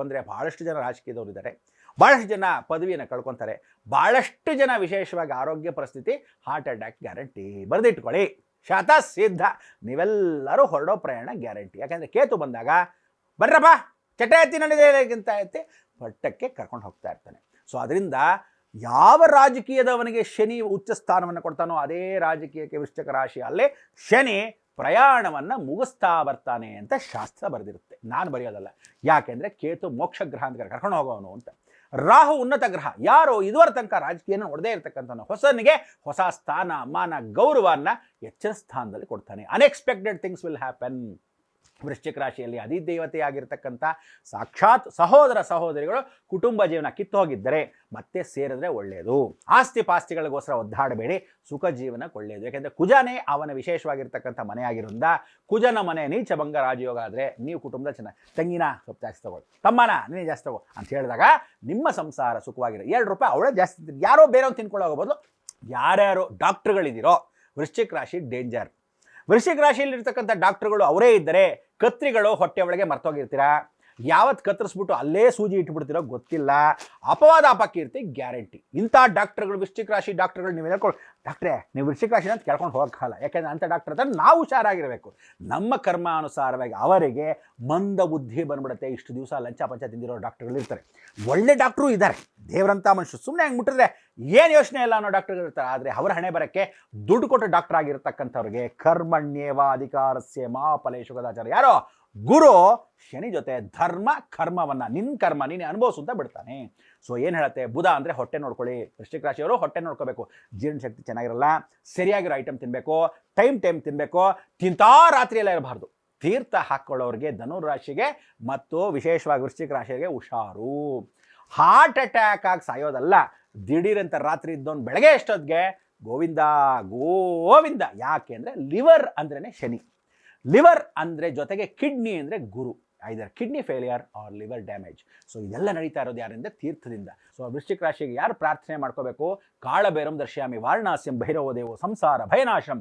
ಬಂದರೆ ಭಾಳಷ್ಟು ಜನ ರಾಜಕೀಯದವರು ಇದ್ದಾರೆ, ಭಾಳಷ್ಟು ಜನ ಪದವಿಯನ್ನು ಕಳ್ಕೊತಾರೆ, ಭಾಳಷ್ಟು ಜನ ವಿಶೇಷವಾಗಿ ಆರೋಗ್ಯ ಪರಿಸ್ಥಿತಿ ಹಾರ್ಟ್ ಅಟ್ಯಾಕ್ ಗ್ಯಾರಂಟಿ. ಬರೆದಿಟ್ಕೊಳ್ಳಿ, ಶತಸಿದ್ಧ. ನೀವೆಲ್ಲರೂ ಹೊರಡೋ ಪ್ರಯಾಣ ಗ್ಯಾರಂಟಿ. ಯಾಕೆಂದರೆ ಕೇತು ಬಂದಾಗ ಬರ್ರಪ್ಪ ಚಟ ಎತ್ತಿ ನಡೆದಕ್ಕಿಂತ ಎತ್ತಿ ಪಟ್ಟಕ್ಕೆ ಕರ್ಕೊಂಡು ಹೋಗ್ತಾ ಇರ್ತಾನೆ. ಸೊ ಅದರಿಂದ ಯಾವ ರಾಜಕೀಯದವನಿಗೆ ಶನಿ ಉಚ್ಚ ಸ್ಥಾನವನ್ನು ಕೊಡ್ತಾನೋ ಅದೇ ರಾಜಕೀಯಕ್ಕೆ ವೃಶ್ಚಿಕ ರಾಶಿಯಲ್ಲೇ ಶನಿ ಪ್ರಯಾಣವನ್ನು ಮುಗಿಸ್ತಾ ಬರ್ತಾನೆ ಅಂತ ಶಾಸ್ತ್ರ ಬರೆದಿರುತ್ತೆ, ನಾನು ಬರೆಯೋದಲ್ಲ. ಯಾಕೆಂದರೆ ಕೇತು ಮೋಕ್ಷ ಗ್ರಹ ಅಂತ ಕರ್ಕೊಂಡು ಹೋಗೋನು ಅಂತ. ರಾಹು ಉನ್ನತ ಗ್ರಹ. ಯಾರು ಇದುವರೆ ತನಕ ರಾಜಕೀಯನ ಹೊಡೆದೇ ಇರತಕ್ಕಂಥವನು ಹೊಸನಿಗೆ ಹೊಸ ಸ್ಥಾನ ಮಾನ ಗೌರವವನ್ನು ಹೆಚ್ಚಿನ ಸ್ಥಾನದಲ್ಲಿ ಕೊಡ್ತಾನೆ. Unexpected things will happen. ವೃಶ್ಚಿಕ ರಾಶಿಯಲ್ಲಿ ಅಧಿದೇವತೆಯಾಗಿರ್ತಕ್ಕಂಥ ಸಾಕ್ಷಾತ್ ಸಹೋದರ ಸಹೋದರಿಗಳು ಕುಟುಂಬ ಜೀವನ ಕಿತ್ತು ಹೋಗಿದ್ದರೆ ಮತ್ತೆ ಸೇರಿದ್ರೆ ಒಳ್ಳೆಯದು. ಆಸ್ತಿ ಪಾಸ್ತಿಗಳಿಗೋಸ್ಕರ ಒದ್ದಾಡಬೇಡಿ, ಸುಖ ಜೀವನಕ್ಕೆ ಒಳ್ಳೆಯದು. ಯಾಕೆಂದರೆ ಕುಜನೇ ಅವನ ವಿಶೇಷವಾಗಿರ್ತಕ್ಕಂಥ ಮನೆ ಆಗಿರೋದ್ರಿಂದ ಕುಜನ ಮನೆ ನೀಚಭಂಗ ರಾಜಯೋಗ ಆದರೆ ನೀವು ಕುಟುಂಬದ ಚೆನ್ನಾಗಿ ತಂಗಿನ ಸ್ವಲ್ಪ ಜಾಸ್ತಿ ತಗೊಳ್ಳಿ, ತಮ್ಮನ ನೀನೇ ಜಾಸ್ತಿ ತಗೋ ಅಂತ ಹೇಳಿದಾಗ ನಿಮ್ಮ ಸಂಸಾರ ಸುಖವಾಗಿದೆ. 2 ರೂಪಾಯಿ ಅವಳೇ ಜಾಸ್ತಿ ಯಾರೋ ಬೇರೆಯವ್ರು ತಿನ್ಕೊಳ್ಳೋ ಹೋಗ್ಬೋದು. ಯಾರ್ಯಾರು ಡಾಕ್ಟ್ರುಗಳಿದ್ದೀರೋ ವೃಶ್ಚಿಕ ರಾಶಿ ಡೇಂಜರ್. ವೃಶ್ಚಿಕ ರಾಶಿಯಲ್ಲಿರ್ತಕ್ಕಂಥ ಡಾಕ್ಟ್ರುಗಳು ಅವರೇ ಇದ್ದರೆ ಕತ್ರಿಗಳು ಹೊಟ್ಟೆ ಒಳಗೆ ಮರ್ತೋಗಿರ್ತೀರಾ. ಯಾವತ್ತು ಕತ್ತರಿಸ್ಬಿಟ್ಟು ಅಲ್ಲೇ ಸೂಜಿ ಇಟ್ಬಿಡ್ತಿರೋ ಗೊತ್ತಿಲ್ಲ. ಅಪವಾದ ಅಪಕೀರ್ತಿ ಗ್ಯಾರಂಟಿ. ಇಂಥ ಡಾಕ್ಟ್ರುಗಳು ವೃಶ್ಚಿಕ ರಾಶಿ ಡಾಕ್ಟ್ರುಗಳು ನೀವು ಹೇಳ್ಕೊಂಡು ಡಾಕ್ಟ್ರೇ ನೀವು ವೃಶ್ಚಿಕ ರಾಶಿ ಅಂತ ಕೇಳ್ಕೊಂಡು ಹೋಗೋಕ್ಕಲ್ಲ. ಯಾಕೆಂದರೆ ಅಂಥ ಡಾಕ್ಟರ್ ಹತ್ರ ನಾವು ಹುಷಾರಾಗಿರಬೇಕು. ನಮ್ಮ ಕರ್ಮಾನುಸಾರವಾಗಿ ಅವರಿಗೆ ಮಂದ ಬುದ್ಧಿ ಬಂದ್ಬಿಡುತ್ತೆ. ಇಷ್ಟು ದಿವಸ ಲಂಚ ಪಂಚ ತಿಂದಿರೋ ಡಾಕ್ಟ್ರುಗಳು ಇರ್ತಾರೆ, ಒಳ್ಳೆ ಡಾಕ್ಟ್ರು ಇದ್ದಾರೆ, ದೇವರಂಥ ಮನುಷ್ಯರು. ಸುಮ್ಮನೆ ಹಂಗೆ ಮುಟ್ಟಿದ್ರೆ ಏನು ಯೋಚನೆ ಇಲ್ಲ ಅನ್ನೋ ಡಾಕ್ಟರ್ಗಳು ಇರ್ತಾರೆ. ಆದರೆ ಅವರ ಹಣೆ ಬರೋಕ್ಕೆ ದುಡ್ಡು ಕೊಟ್ಟು ಡಾಕ್ಟರ್ ಆಗಿರ್ತಕ್ಕಂಥವ್ರಿಗೆ ಕರ್ಮಣ್ಯೇವ ಅಧಿಕಾರಸ್ಯ ಮಾ ಫಲೇಶು ಕದಾಚಾರ. ಯಾರೋ ಗುರು ಶನಿ ಜೊತೆ ಧರ್ಮ ಕರ್ಮವನ್ನು ನಿನ್ನ ಕರ್ಮ ನೀನು ಅನುಭವಿಸು ಅಂತ ಬಿಡ್ತಾನೆ. ಸೊ ಏನು ಹೇಳುತ್ತೆ, ಬುಧ ಅಂದರೆ ಹೊಟ್ಟೆ ನೋಡ್ಕೊಳ್ಳಿ. ವೃಶ್ಚಿಕ ರಾಶಿಯವರು ಹೊಟ್ಟೆ ನೋಡ್ಕೋಬೇಕು. ಜೀರ್ಣಶಕ್ತಿ ಚೆನ್ನಾಗಿರಲ್ಲ, ಸರಿಯಾಗಿರೋ ಐಟಮ್ ತಿನ್ನಬೇಕು, ಟೈಮ್ ತಿನ್ನಬೇಕು, ತಿಂತಾ ರಾತ್ರಿ ಎಲ್ಲ ಇರಬಾರ್ದು. ತೀರ್ಥ ಹಾಕ್ಕೊಳ್ಳೋರಿಗೆ ಧನುರಾಶಿಗೆ ಮತ್ತು ವಿಶೇಷವಾಗಿ ವೃಶ್ಚಿಕ ರಾಶಿಗೆ ಹುಷಾರು. ಹಾರ್ಟ್ ಅಟ್ಯಾಕ್ ಆಗಿ ಸಾಯೋದಲ್ಲ, ದಿಢೀರಂತ ರಾತ್ರಿ ಇದ್ದವನು ಬೆಳಗ್ಗೆ ಎಷ್ಟೊತ್ತಿಗೆ ಗೋವಿಂದ ಗೋವಿಂದ. ಯಾಕೆ ಅಂದರೆ ಲಿವರ್ ಅಂದ್ರೇ ಶನಿ, ಲಿವರ್ ಅಂದರೆ ಜೊತೆಗೆ ಕಿಡ್ನಿ ಅಂದರೆ ಗುರು. Either kidney failure or liver damage. So ಇದೆಲ್ಲ ನಡೀತಾ ಇರೋದು ಯಾರಿಂದ? ತೀರ್ಥದಿಂದ. ಸೊ ವೃಶ್ಚಿಕ ರಾಶಿಗೆ ಯಾರು ಪ್ರಾರ್ಥನೆ ಮಾಡ್ಕೋಬೇಕು? ಕಾಳಭೈರಂ ದರ್ಶಯಾಮಿ ವಾರಣಾಸ್ಯಂ ಭೈರವೋ ದೇವೋ ಸಂಸಾರ ಭಯನಾಶಂ